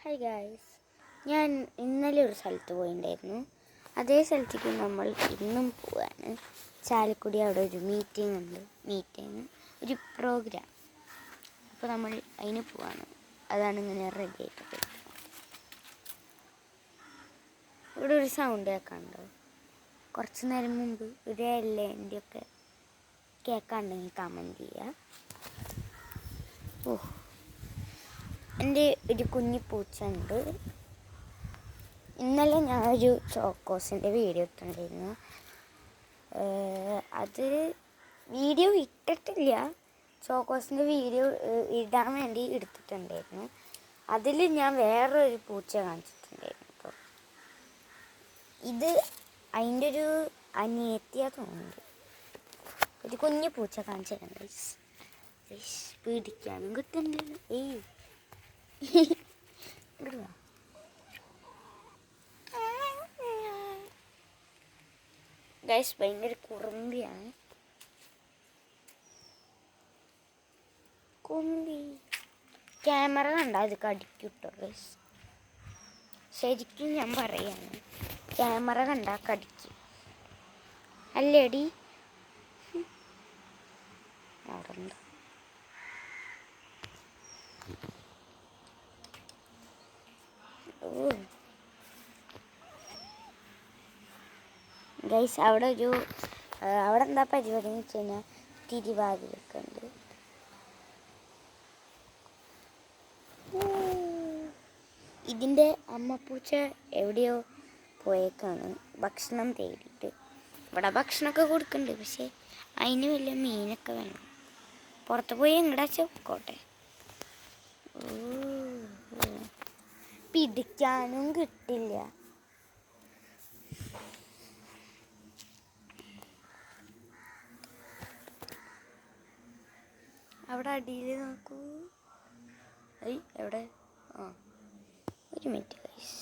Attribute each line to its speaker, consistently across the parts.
Speaker 1: Hi guys, ഞാൻ ഇന്നലെ ഒരു സ്ഥലത്ത് പോയിട്ടുണ്ടായിരുന്നു. അതേ സ്ഥലത്തേക്ക് നമ്മൾ ഇന്നും പോവാണ്. ചാലക്കുടി അവിടെ ഒരു മീറ്റിംഗ് ഉണ്ട്, ഒരു പ്രോഗ്രാം. അപ്പോൾ നമ്മൾ അതിന് പോവാണ്. അതാണ് ഇങ്ങനെ റെഡി ആയിട്ട്. ഇവിടെ ഒരു സൗണ്ട് കേൾക്കാനുണ്ടോ? കുറച്ച് നേരം മുമ്പ് ഒരു എല്ലേൻ്റെ ഒക്കെ കേൾക്കാനുണ്ടെങ്കിൽ കമൻറ്റ് ചെയ്യുക. എൻ്റെ ഒരു കുഞ്ഞി പൂച്ച ഉണ്ട്. ഇന്നലെ ഞാനൊരു ചോക്കോസിൻ്റെ വീഡിയോ ഇട്ടിട്ടുണ്ടായിരുന്നു. അത് വീഡിയോ ഇട്ടിട്ടില്ല, ചോക്കോസിൻ്റെ വീഡിയോ ഇടാൻ വേണ്ടി എടുത്തിട്ടുണ്ടായിരുന്നു. അതിൽ ഞാൻ വേറൊരു പൂച്ച കാണിച്ചിട്ടുണ്ടായിരുന്നു. അപ്പോൾ ഇത് അതിൻ്റെ ഒരു അനിയത്തിയാ തോന്നുന്നുണ്ട്. ഒരു കുഞ്ഞു പൂച്ച കാണിച്ചിട്ടുണ്ട്. പിടിക്കാനും കിട്ടുന്നില്ല. ഗൈസ് ഭയങ്കര കുറുമ്പിയാണ്. കുറുമ്പി ക്യാമറ കണ്ട അത് കടിക്കൂട്ടോ ഗൈസ്. ശരിക്കും ഞാൻ പറയാണ്, ക്യാമറ കണ്ട കടിക്കും അല്ലേടി. അവിടെ ഗൈസ് അവിടെ എന്താ പരിപാടി എന്ന് വെച്ച് കഴിഞ്ഞാൽ തിരുവാതിരൊക്കെ ഉണ്ട്. ഇതിൻ്റെ അമ്മപ്പൂച്ച എവിടെയോ പോയേക്കാണ് ഭക്ഷണം തേടിയിട്ട്. ഇവിടെ ഭക്ഷണമൊക്കെ കൊടുക്കുന്നുണ്ട്, പക്ഷേ അതിന് വലിയ മീനൊക്കെ വേണം. പുറത്ത് പോയി എങ്ങടാച്ചാ പോട്ടെ. പിടിക്കാനും കിട്ടില്ല. അവിടെ അടിയിൽ നോക്കൂ. എവിടെ? ഒരു മിനിറ്റ് ഗൈസ്.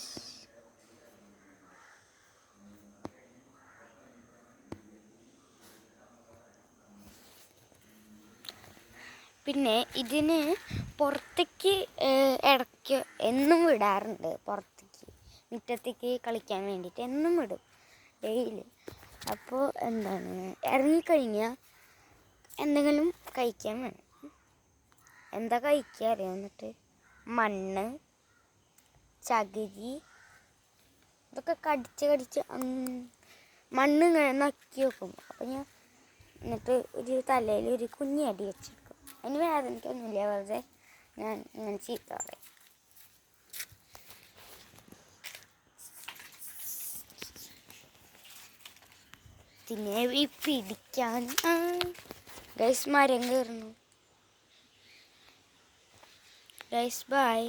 Speaker 1: പിന്നെ ഇതിന് പുറത്തേക്ക് ഇടയ്ക്ക് എന്നും വിടാറുണ്ട്. പുറത്തേക്ക് മുറ്റത്തേക്ക് കളിക്കാൻ വേണ്ടിയിട്ട് എന്നും വിടും, ഡെയിലി. അപ്പോൾ ഇറങ്ങിക്കഴിഞ്ഞാൽ എന്തെങ്കിലും കഴിക്കാൻ വേണം. എന്താ കഴിക്കുക അറിയാം. എന്നിട്ട് മണ്ണ്, ചകിരി ഇതൊക്കെ കടിച്ച് മണ്ണ് ഇങ്ങനെ നക്കി വെക്കും. അപ്പം ഞാൻ എന്നിട്ട് ഒരു തലയിൽ ഒരു കുഞ്ഞി അടി വെച്ചെടുക്കും. അതിന് വേദനയ്ക്കൊന്നുമില്ല, വെറുതെ ഞാൻ ഇങ്ങനെ ചീത്ത പറയും. പിന്നെ ഈ പിടിക്കാൻ ഗൈസ് മരം കയറുന്നു. Guys bye.